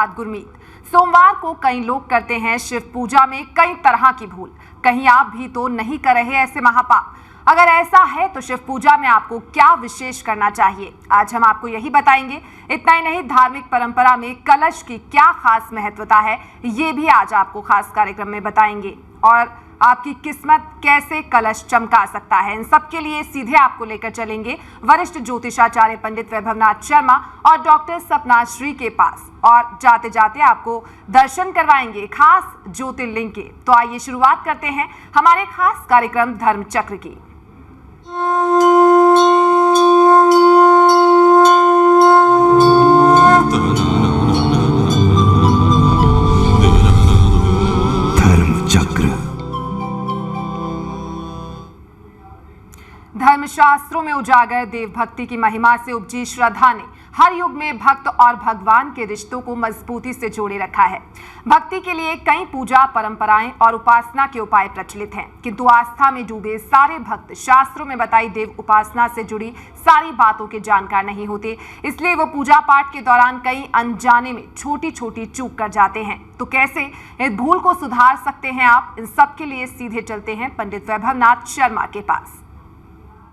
साथ गुरमीत। सोमवार को कई लोग करते हैं शिव पूजा में कई तरह की भूल। कहीं आप भी तो नहीं कर रहे ऐसे महापाप? अगर ऐसा है तो शिव पूजा में आपको क्या विशेष करना चाहिए, आज हम आपको यही बताएंगे। इतना ही नहीं, धार्मिक परंपरा में कलश की क्या खास महत्वता है, ये भी आज आपको खास कार्यक्रम में बताएंगे। और आपकी किस्मत कैसे कलश चमका सकता है, इन सब के लिए सीधे आपको लेकर चलेंगे वरिष्ठ ज्योतिषाचार्य पंडित वैभवनाथ शर्मा और डॉक्टर सपना श्री के पास, और जाते जाते आपको दर्शन करवाएंगे खास ज्योतिर्लिंग के। तो आइए शुरुआत करते हैं हमारे खास कार्यक्रम धर्म चक्र की। धर्मशास्त्रों में उजागर देव भक्ति की महिमा से उपजी श्रद्धा ने हर युग में भक्त और भगवान के रिश्तों को मजबूती से जोड़े रखा है। भक्ति के लिए कई पूजा परंपराएं और उपासना के उपाय प्रचलित हैं, किंतु आस्था में डूबे सारे भक्त शास्त्रों में बताई देव उपासना से जुड़ी सारी बातों के जानकार नहीं होते। इसलिए वो पूजा पाठ के दौरान कई अनजाने में छोटी छोटी चूक कर जाते हैं। तो कैसे इस भूल को सुधार सकते हैं आप, इन सब के लिए सीधे चलते हैं पंडित वैभवनाथ शर्मा के पास।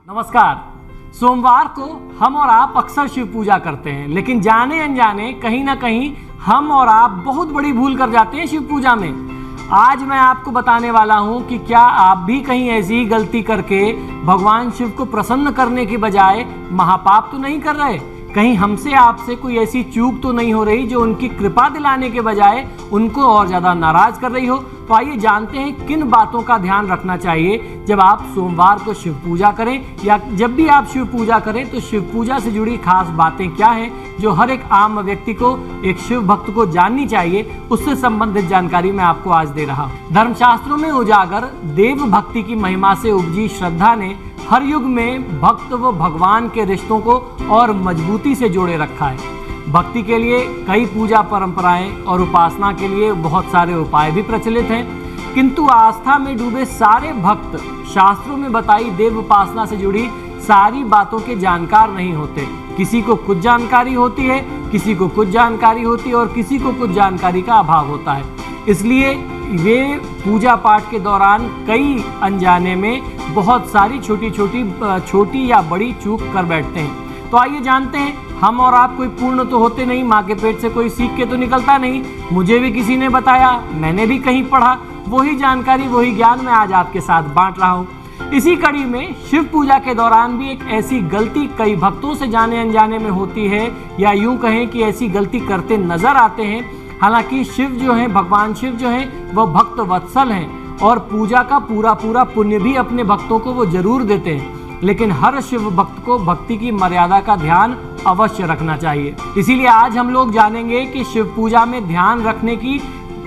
नमस्कार। सोमवार को हम और आप अक्सर शिव पूजा करते हैं, लेकिन जाने अनजाने कहीं ना कहीं हम और आप बहुत बड़ी भूल कर जाते हैं शिव पूजा में। आज मैं आपको बताने वाला हूं कि क्या आप भी कहीं ऐसी ही गलती करके भगवान शिव को प्रसन्न करने के बजाय महापाप तो नहीं कर रहे। कहीं हमसे आपसे कोई ऐसी चूक तो नहीं हो रही जो उनकी कृपा दिलाने के बजाय उनको और ज़्यादा नाराज कर रही हो। तो आइए जानते हैं किन बातों का ध्यान रखना चाहिए जब आप सोमवार को शिव पूजा करें, या जब भी आप शिव पूजा करें तो शिव पूजा से जुड़ी खास बातें क्या हैं जो हर एक आम व्यक्ति को, एक शिव भक्त को जाननी चाहिए। उससे संबंधित जानकारी मैं आपको आज दे रहा हूँ। धर्मशास्त्रों में उजागर देव भक्ति की महिमा से उपजी श्रद्धा ने हर युग में भक्त व भगवान के रिश्तों को और मजबूती से जोड़े रखा है। भक्ति के लिए कई पूजा परंपराएं और उपासना के लिए बहुत सारे उपाय भी प्रचलित हैं, किंतु आस्था में डूबे सारे भक्त शास्त्रों में बताई देव उपासना से जुड़ी सारी बातों के जानकार नहीं होते। किसी को कुछ जानकारी होती है, किसी को कुछ जानकारी होती है और किसी को कुछ जानकारी का अभाव होता है। इसलिए वे पूजा पाठ के दौरान कई अनजाने में बहुत सारी छोटी या बड़ी चूक कर बैठते हैं। तो आइए जानते हैं, हम और आप कोई पूर्ण तो होते नहीं, माँ के पेट से कोई सीख के तो निकलता नहीं। मुझे भी किसी ने बताया, मैंने भी कहीं पढ़ा, वही जानकारी वही ज्ञान मैं आज आपके साथ बांट रहा हूँ। इसी कड़ी में शिव पूजा के दौरान भी एक ऐसी गलती कई भक्तों से जाने अनजाने में होती है, या यूं कहें कि ऐसी गलती करते नजर आते हैं। हालांकि शिव जो है, भगवान शिव जो है, वह भक्त वत्सल हैं और पूजा का पूरा पुण्य भी अपने भक्तों को वो जरूर देते हैं। लेकिन हर शिव भक्त को भक्ति की मर्यादा का ध्यान अवश्य रखना चाहिए। इसीलिए आज हम लोग जानेंगे कि शिव पूजा में ध्यान रखने की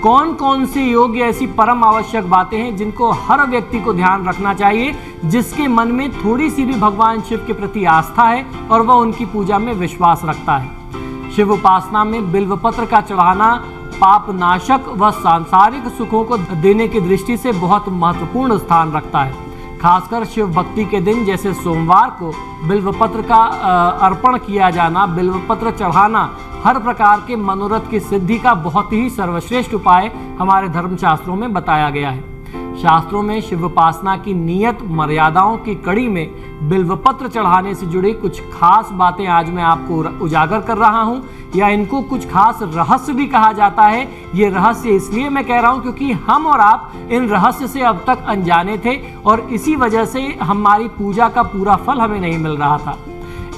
कौन कौन सी योग्य ऐसी परम आवश्यक बातें हैं जिनको हर व्यक्ति को ध्यान रखना चाहिए, जिसके मन में थोड़ी सी भी भगवान शिव के प्रति आस्था है और वह उनकी पूजा में विश्वास रखता है। शिव उपासना में बिल्वपत्र का चढ़ाना पाप नाशक व सांसारिक सुखों को देने की दृष्टि से बहुत महत्वपूर्ण स्थान रखता है। खासकर शिव भक्ति के दिन जैसे सोमवार को बिल्वपत्र का अर्पण किया जाना, बिल्वपत्र चढ़ाना हर प्रकार के मनोरथ की सिद्धि का बहुत ही सर्वश्रेष्ठ उपाय हमारे धर्मशास्त्रों में बताया गया है। शास्त्रों में शिव उपासना की नियत मर्यादाओं की कड़ी में बिल्वपत्र चढ़ाने से जुड़ी कुछ खास बातें आज मैं आपको उजागर कर रहा हूं, या इनको कुछ खास रहस्य भी कहा जाता है। ये रहस्य इसलिए मैं कह रहा हूं क्योंकि हम और आप इन रहस्य से अब तक अनजाने थे और इसी वजह से हमारी पूजा का पूरा फल हमें नहीं मिल रहा था।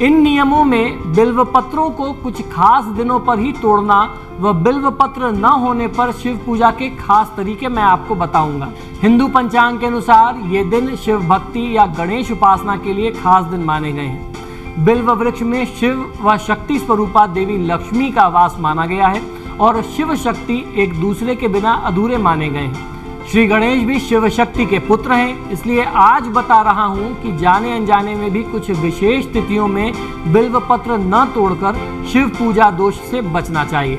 इन नियमों में बिल्वपत्रों को कुछ खास दिनों पर ही तोड़ना व बिल्वपत्र न होने पर शिव पूजा के खास तरीके मैं आपको बताऊंगा। हिंदू पंचांग के अनुसार ये दिन शिव भक्ति या गणेश उपासना के लिए खास दिन माने गए हैं। बिल्व वृक्ष में शिव व शक्ति स्वरूपा देवी लक्ष्मी का वास माना गया है और शिव शक्ति एक दूसरे के बिना अधूरे माने गए हैं। श्री गणेश भी शिव शक्ति के पुत्र हैं, इसलिए आज बता रहा हूं कि जाने अनजाने में भी कुछ विशेष तिथियों में बिल्वपत्र न तोड़कर शिव पूजा दोष से बचना चाहिए।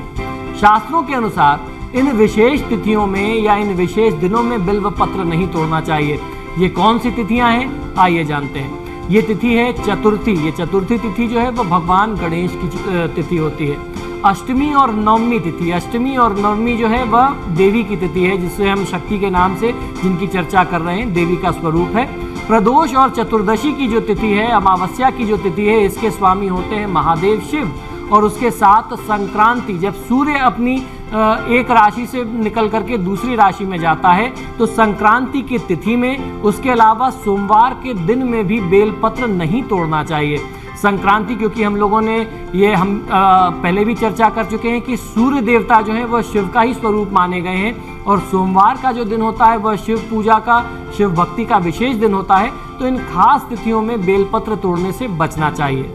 शास्त्रों के अनुसार इन विशेष तिथियों में या इन विशेष दिनों में बिल्वपत्र नहीं तोड़ना चाहिए। ये कौन सी तिथियां हैं, आइए जानते हैं। ये तिथि है चतुर्थी। ये चतुर्थी तिथि जो है वो भगवान गणेश की तिथि होती है। अष्टमी और नवमी तिथि, अष्टमी और नवमी जो है वह देवी की तिथि है, जिससे हम शक्ति के नाम से जिनकी चर्चा कर रहे हैं, देवी का स्वरूप है। प्रदोष और चतुर्दशी की जो तिथि है, अमावस्या की जो तिथि है, इसके स्वामी होते हैं महादेव शिव। और उसके साथ संक्रांति, जब सूर्य अपनी एक राशि से निकल करके दूसरी राशि में जाता है, तो संक्रांति की तिथि में, उसके अलावा सोमवार के दिन में भी बेलपत्र नहीं तोड़ना चाहिए। संक्रांति, क्योंकि हम लोगों ने पहले भी चर्चा कर चुके हैं कि सूर्य देवता जो है वह शिव का ही स्वरूप माने गए हैं, और सोमवार का जो दिन होता है वह शिव पूजा का, शिव भक्ति का विशेष दिन होता है। तो इन खास तिथियों में बेलपत्र तोड़ने से बचना चाहिए।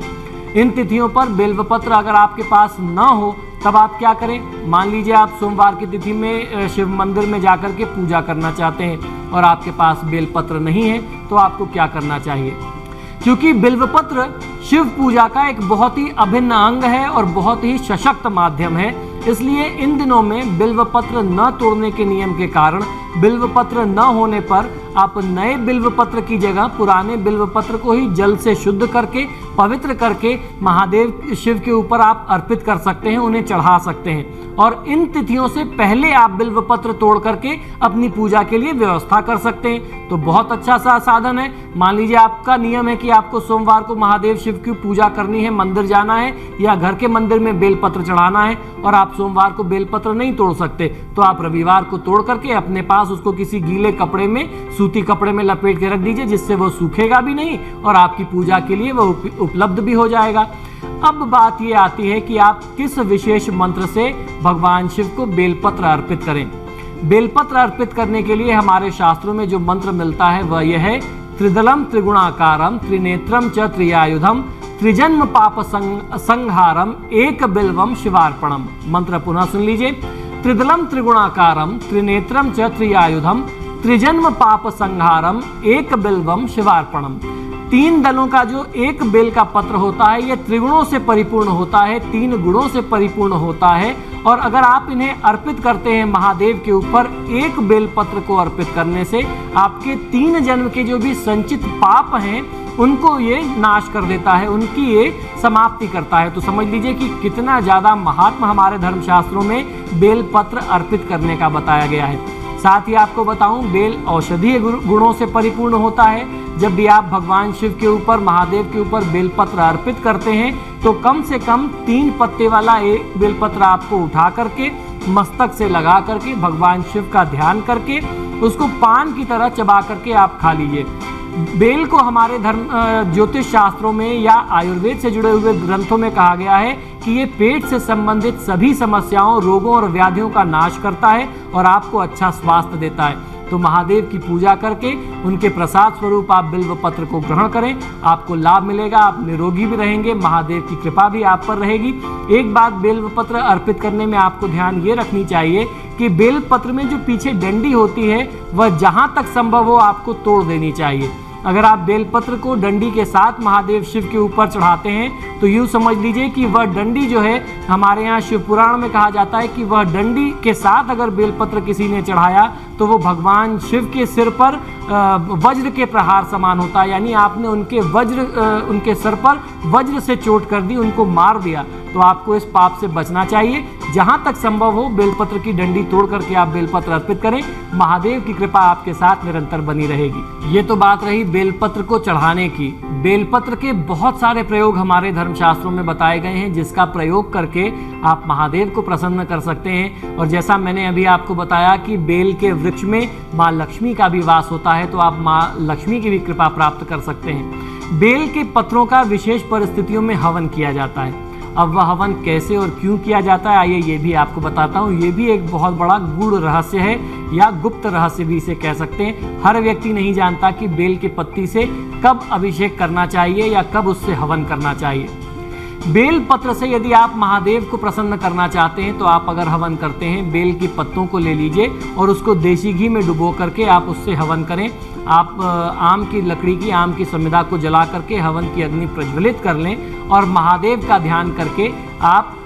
इन तिथियों पर बेलपत्र अगर आपके पास ना हो तब आप क्या करें? मान लीजिए आप सोमवार की तिथि में शिव मंदिर में जाकर के पूजा करना चाहते हैं और आपके पास बेलपत्र नहीं है, तो आपको क्या करना चाहिए? क्योंकि बिल्वपत्र शिव पूजा का एक बहुत ही अभिन्न अंग है और बहुत ही सशक्त माध्यम है, इसलिए इन दिनों में बिल्वपत्र न तोड़ने के नियम के कारण बिल्वपत्र न होने पर आप नए बिल्वपत्र की जगह पुराने बिल्वपत्र को ही जल से शुद्ध करके, पवित्र करके महादेव शिव के ऊपर आप अर्पित कर सकते हैं, उन्हें चढ़ा सकते हैं। और इन तिथियों से पहले आप बिल्वपत्र तोड़ करके अपनी पूजा के लिए व्यवस्था कर सकते हैं। तो बहुत अच्छा सा साधन है। मान लीजिए आपका नियम है कि आपको सोमवार को महादेव शिव की पूजा करनी है, मंदिर जाना है या घर के मंदिर में बेलपत्र चढ़ाना है, और आप सोमवार को बेलपत्र नहीं तोड़ सकते, तो आप रविवार को तोड़ करके अपने पास उसको किसी गीले कपड़े में, सूती कपड़े में लपेट के रख दीजिए, जिससे वो सूखेगा भी नहीं और आपकी पूजा के लिए वो उपलब्ध भी हो जाएगा। अब बात ये आती है कि आप किस विशेष मंत्र से भगवान शिव को बेलपत्र अर्पित करें। बेलपत्र अर्पित करने के लिए हमारे शास्त्रों में जो मंत्र मिलता है वह यह है, त्रिदलम त्रिगुणाकारम त्रिनेत्रम च त्रियायुधम त्रिजन्म पाप संहारम एक बिल्वम शिवार्पणम। मंत्र पुनः सुन लीजिए। त्रिदलम त्रिगुणाकारम त्रिनेत्रम च त्रियायुधम त्रिजन्म पाप संहारम एक बिल्वम शिवार्पणम। 3 दलों का जो एक बेल का पत्र होता है, यह त्रिगुणों से परिपूर्ण होता है, 3 गुणों से परिपूर्ण होता है, और अगर आप इन्हें अर्पित करते हैं महादेव के ऊपर, एक बेल पत्र को अर्पित करने से आपके 3 जन्म के जो भी संचित पाप हैं उनको ये नाश कर देता है, उनकी ये समाप्ति करता है। तो समझ लीजिए कि कितना ज़्यादा महात्मा हमारे धर्मशास्त्रों में बेल पत्र अर्पित करने का बताया गया है। साथ ही आपको बताऊं, बेल औषधीय गुणों से परिपूर्ण होता है। जब भी आप भगवान शिव के ऊपर, महादेव के ऊपर बेलपत्र अर्पित करते हैं, तो कम से कम 3 पत्ते वाला एक बेलपत्र आपको उठा करके मस्तक से लगा करके भगवान शिव का ध्यान करके उसको पान की तरह चबा करके आप खा लीजिए। बेल को हमारे धर्म ज्योतिष शास्त्रों में या आयुर्वेद से जुड़े हुए ग्रंथों में कहा गया है कि ये पेट से संबंधित सभी समस्याओं, रोगों और व्याधियों का नाश करता है और आपको अच्छा स्वास्थ्य देता है। तो महादेव की पूजा करके उनके प्रसाद स्वरूप आप बिल्वपत्र को ग्रहण करें, आपको लाभ मिलेगा, आप निरोगी भी रहेंगे, महादेव की कृपा भी आप पर रहेगी। एक बात बेलपत्र अर्पित करने में आपको ध्यान ये रखनी चाहिए कि बेलपत्र में जो पीछे डंडी होती है वह जहाँ तक संभव हो आपको तोड़ देनी चाहिए। अगर आप बेलपत्र को डंडी के साथ महादेव शिव के ऊपर चढ़ाते हैं तो यूँ समझ लीजिए कि वह डंडी जो है, हमारे यहाँ शिव पुराण में कहा जाता है कि वह डंडी के साथ अगर बेलपत्र किसी ने चढ़ाया तो वो भगवान शिव के सिर पर वज्र के प्रहार समान होता है, यानी आपने उनके सर पर वज्र से चोट कर दी, उनको मार दिया। तो आपको इस पाप से बचना चाहिए। जहाँ तक संभव हो बेलपत्र की डंडी तोड़ करके आप बेलपत्र अर्पित करें, महादेव की कृपा आपके साथ निरंतर बनी रहेगी। ये तो बात रही बेलपत्र को चढ़ाने की। बेलपत्र के बहुत सारे प्रयोग हमारे धर्मशास्त्रों में बताए गए हैं, जिसका प्रयोग करके आप महादेव को प्रसन्न कर सकते हैं। और जैसा मैंने अभी आपको बताया कि बेल के वृक्ष में माँ लक्ष्मी का भी वास होता है, तो आप माँ लक्ष्मी की भी कृपा प्राप्त कर सकते हैं। बेल के पत्रों का विशेष परिस्थितियों में हवन किया जाता है। अब वह हवन कैसे और क्यों किया जाता है, आइए ये भी आपको बताता हूँ। ये भी एक बहुत बड़ा गूढ़ रहस्य है या गुप्त रहस्य भी इसे कह सकते हैं। हर व्यक्ति नहीं जानता कि बेल के पत्ती से कब अभिषेक करना चाहिए या कब उससे हवन करना चाहिए। बेल पत्र से यदि आप महादेव को प्रसन्न करना चाहते हैं तो आप अगर हवन करते हैं, बेल की पत्तों को ले लीजिए और उसको देसी घी में डुबो करके आप उससे हवन करें। आप आम की लकड़ी की, आम की समिधा को जला करके हवन की अग्नि प्रज्वलित कर लें और महादेव का ध्यान करके आप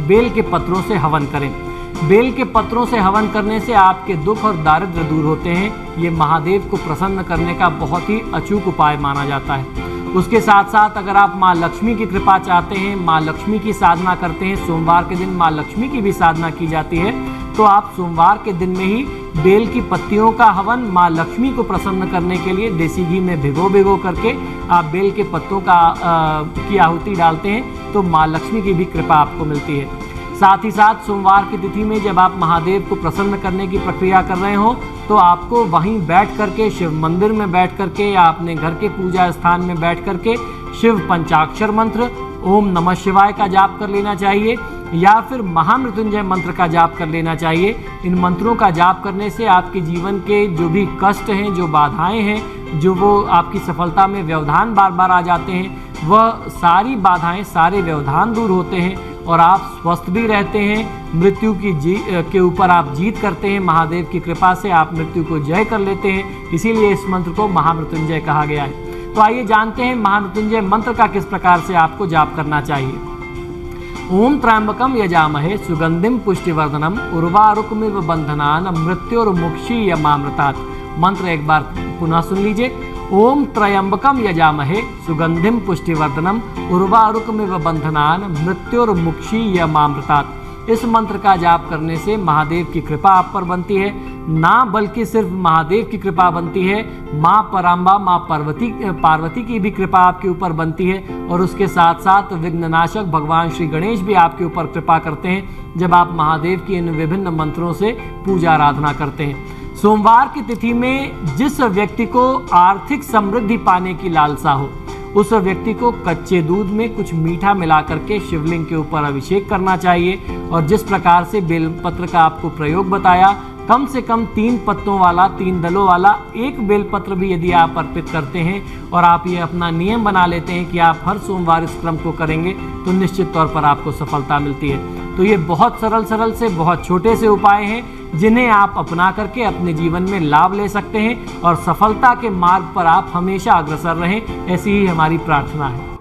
बेल के पत्रों से हवन करें। बेल के पत्रों से हवन करने से आपके दुख और दारिद्र्य दूर होते हैं। ये महादेव को प्रसन्न करने का बहुत ही अचूक उपाय माना जाता है। उसके साथ साथ अगर आप माँ लक्ष्मी की कृपा चाहते हैं, माँ लक्ष्मी की साधना करते हैं, सोमवार के दिन माँ लक्ष्मी की भी साधना की जाती है, तो आप सोमवार के दिन में ही बेल की पत्तियों का हवन माँ लक्ष्मी को प्रसन्न करने के लिए देसी घी में भिगो करके आप बेल के पत्तों की आहुति डालते हैं तो माँ लक्ष्मी की भी कृपा आपको मिलती है। साथ ही साथ सोमवार की तिथि में जब आप महादेव को प्रसन्न करने की प्रक्रिया कर रहे हो तो आपको वहीं बैठ करके शिव मंदिर में बैठ करके या अपने घर के पूजा स्थान में बैठ करके शिव पंचाक्षर मंत्र ओम नमः शिवाय का जाप कर लेना चाहिए या फिर महामृत्युंजय मंत्र का जाप कर लेना चाहिए। इन मंत्रों का जाप करने से आपके जीवन के जो भी कष्ट हैं, जो बाधाएं हैं, जो वो आपकी सफलता में व्यवधान बार बार आ जाते हैं, वह सारी बाधाएं, सारे व्यवधान दूर होते हैं और आप स्वस्थ भी रहते हैं। मृत्यु के ऊपर आप जीत करते हैं। महादेव की कृपा से आप मृत्यु को जय कर लेते हैं, इसीलिए इस मंत्र को महामृत्युंजय कहा गया है। तो आइए जानते हैं महामृत्युंजय मंत्र का किस प्रकार से आपको जाप करना चाहिए। ओम त्र्यंबकम यजामहे सुगंधिम पुष्टिवर्धनम उर्वारुकमिव बंधनान मृत्योर्मुक्षीयमामृतात्। मंत्र एक बार पुनः सुन लीजिए। ओम त्र्यंबकम यजामहे सुगंधिम पुष्टिवर्धनम उर्वारुकमिव बंधनान मृत्योर्मुक्षीयमामृतात्। इस मंत्र का जाप करने से महादेव की कृपा आप पर बनती है, ना बल्कि सिर्फ महादेव की कृपा बनती है, माँ पराम्बा माँ पार्वती की भी कृपा आपके ऊपर बनती है और उसके साथ साथ विघ्ननाशक भगवान श्री गणेश भी आपके ऊपर कृपा करते हैं जब आप महादेव की इन विभिन्न मंत्रों से पूजा आराधना करते हैं। सोमवार की तिथि में जिस व्यक्ति को आर्थिक समृद्धि पाने की लालसा हो उस व्यक्ति को कच्चे दूध में कुछ मीठा मिला करके शिवलिंग के ऊपर अभिषेक करना चाहिए और जिस प्रकार से बेलपत्र का आपको प्रयोग बताया, कम से कम 3 पत्तों वाला, 3 दलों वाला एक बेलपत्र भी यदि आप अर्पित करते हैं और आप ये अपना नियम बना लेते हैं कि आप हर सोमवार इस क्रम को करेंगे तो निश्चित तौर पर आपको सफलता मिलती है। तो ये बहुत सरल से बहुत छोटे से उपाय हैं जिन्हें आप अपना करके अपने जीवन में लाभ ले सकते हैं और सफलता के मार्ग पर आप हमेशा अग्रसर रहें, ऐसी ही हमारी प्रार्थना है।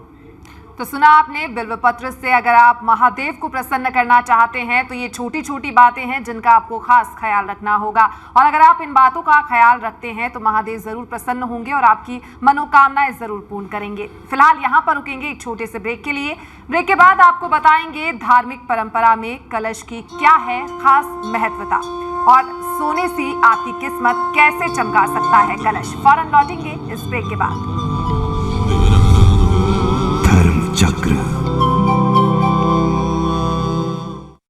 तो सुना आपने, बिल्वपत्र से अगर आप महादेव को प्रसन्न करना चाहते हैं तो ये छोटी छोटी बातें हैं जिनका आपको खास ख्याल रखना होगा और अगर आप इन बातों का ख्याल रखते हैं तो महादेव जरूर प्रसन्न होंगे और आपकी मनोकामनाएं जरूर पूर्ण करेंगे। फिलहाल यहाँ पर रुकेंगे एक छोटे से ब्रेक के लिए। ब्रेक के बाद आपको बताएंगे धार्मिक परंपरा में कलश की क्या है खास महत्वता और सोने से आपकी किस्मत कैसे चमका सकता है कलश। फौरन लौटेंगे इस ब्रेक के बाद। धर्म चक्र